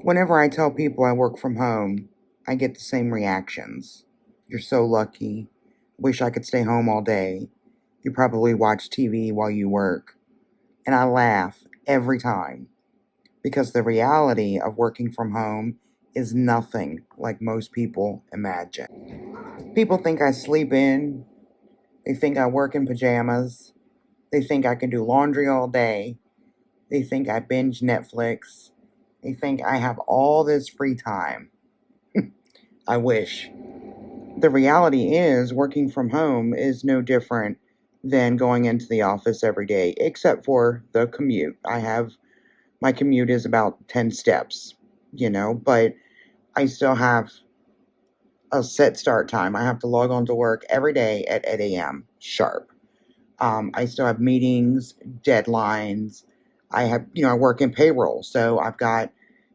Whenever I tell people I work from home, I get the same reactions. You're so lucky. Wish I could stay home all day. You probably watch TV while you work. And I laugh every time because the reality of working from home is nothing like most people imagine. People think I sleep in, they think I work in pajamas, they think I can do laundry all day, they think I binge Netflix, they think I have all this free time. I wish. The reality is, working from home is no different than going into the office every day, except for the commute. My commute is about 10 steps, but I still have a set start time. I have to log on to work every day at 8 a.m. sharp. I still have meetings, deadlines. I work in payroll, so I've got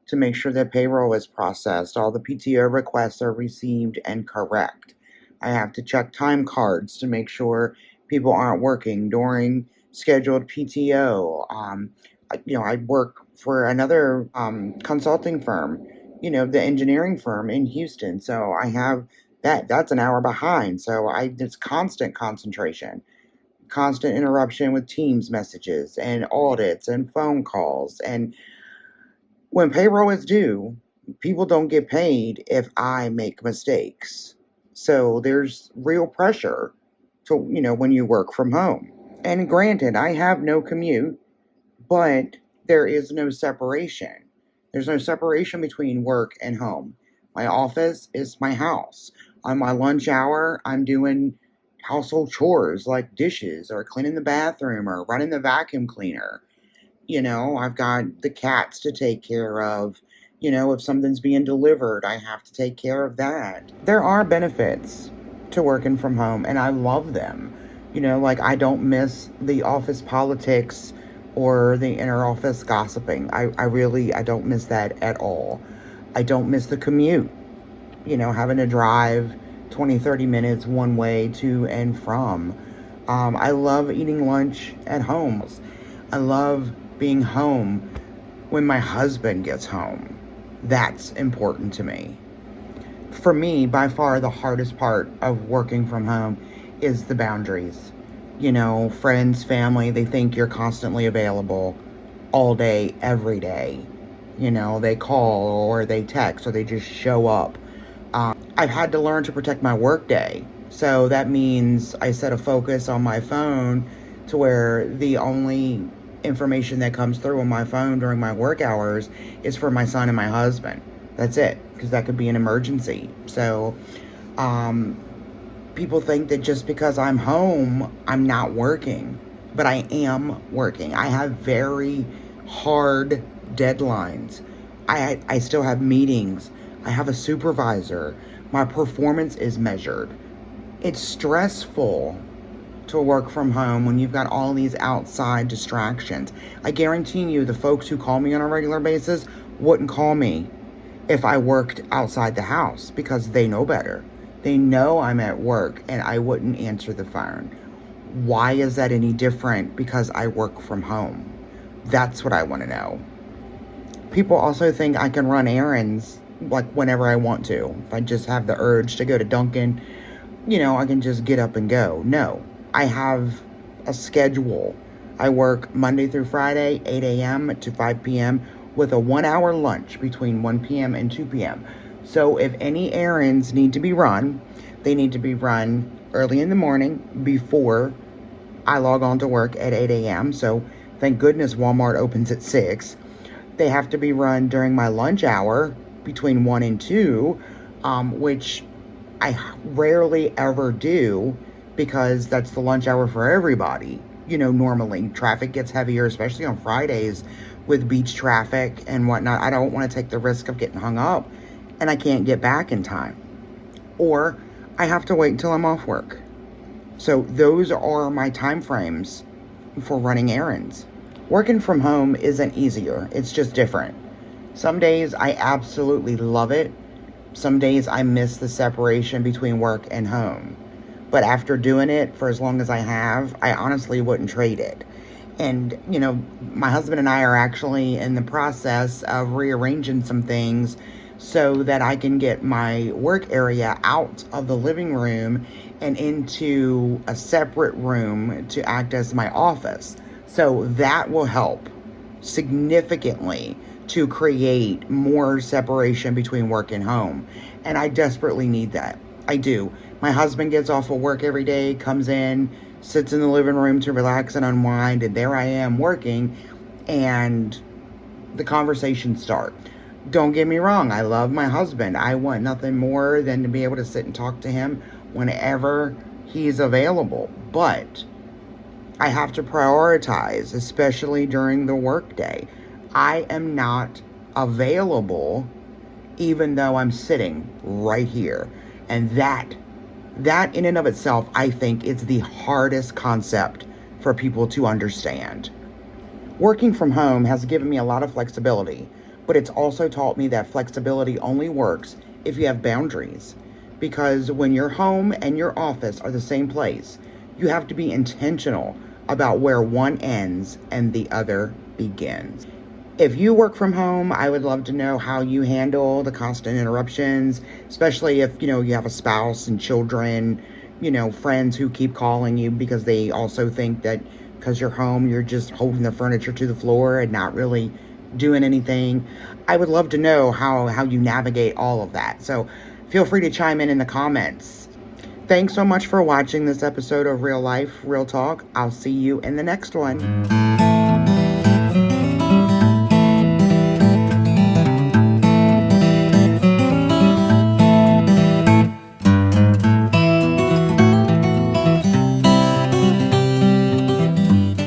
to make sure that payroll is processed, all the PTO requests are received and correct. I have to check time cards to make sure people aren't working during scheduled PTO. I work for another consulting firm, the engineering firm in Houston. So I have that's an hour behind. So it's constant concentration, constant interruption with Teams messages and audits and phone calls. And when payroll is due, people don't get paid if I make mistakes. So there's real pressure when you work from home. And granted, I have no commute, but there is no separation. There's no separation between work and home. My office is my house. On my lunch hour, I'm doing household chores like dishes or cleaning the bathroom or running the vacuum cleaner. I've got the cats to take care of. If something's being delivered, I have to take care of that. There are benefits to working from home, and I love them. Like I don't miss the office politics or the inner office gossiping. I don't miss that at all. I don't miss the commute, having to drive 20, 30 minutes one way to and from. I love eating lunch at home. I love being home when my husband gets home. That's important to me. For me, by far the hardest part of working from home is the boundaries. Friends, family, they think you're constantly available all day, every day. They call or they text or they just show up. I've had to learn to protect my workday. So that means I set a focus on my phone to where the only information that comes through on my phone during my work hours is for my son and my husband. That's it, because that could be an emergency. So people think that just because I'm home, I'm not working. But I am working. I have very hard deadlines. I still have meetings. I have a supervisor. My performance is measured. It's stressful to work from home when you've got all these outside distractions. I guarantee you the folks who call me on a regular basis wouldn't call me if I worked outside the house because they know better. They know I'm at work and I wouldn't answer the phone. Why is that any different because I work from home? That's what I want to know. People also think I can run errands like whenever I want to. If I just have the urge to go to Dunkin', I can just get up and go. No, I have a schedule. I work Monday through Friday, 8 a.m. to 5 p.m. with a 1-hour lunch between 1 p.m. and 2 p.m. So if any errands need to be run, they need to be run early in the morning before I log on to work at 8 a.m. So thank goodness Walmart opens at 6. They have to be run during my lunch hour between 1 and 2, which I rarely ever do because that's the lunch hour for everybody. Normally traffic gets heavier, especially on Fridays with beach traffic and whatnot. I don't want to take the risk of getting hung up and I can't get back in time. Or I have to wait until I'm off work. So those are my time frames for running errands. Working from home isn't easier. It's just different. Some days I absolutely love it. Some days I miss the separation between work and home. But after doing it for as long as I have, I honestly wouldn't trade it. And, my husband and I are actually in the process of rearranging some things so that I can get my work area out of the living room and into a separate room to act as my office. So that will help significantly to create more separation between work and home. And I desperately need that. I do. My husband gets off of work every day, comes in, sits in the living room to relax and unwind, and there I am working, and the conversations start. Don't get me wrong, I love my husband. I want nothing more than to be able to sit and talk to him whenever he's available. But I have to prioritize, especially during the workday. I am not available even though I'm sitting right here. And that in and of itself, I think, is the hardest concept for people to understand. Working from home has given me a lot of flexibility, but it's also taught me that flexibility only works if you have boundaries. Because when your home and your office are the same place, you have to be intentional about where one ends and the other begins. If you work from home, I would love to know how you handle the constant interruptions, especially if, you have a spouse and children, friends who keep calling you because they also think that because you're home, you're just holding the furniture to the floor and not really doing anything. I would love to know how you navigate all of that. So feel free to chime in the comments. Thanks so much for watching this episode of Real Life, Real Talk. I'll see you in the next one.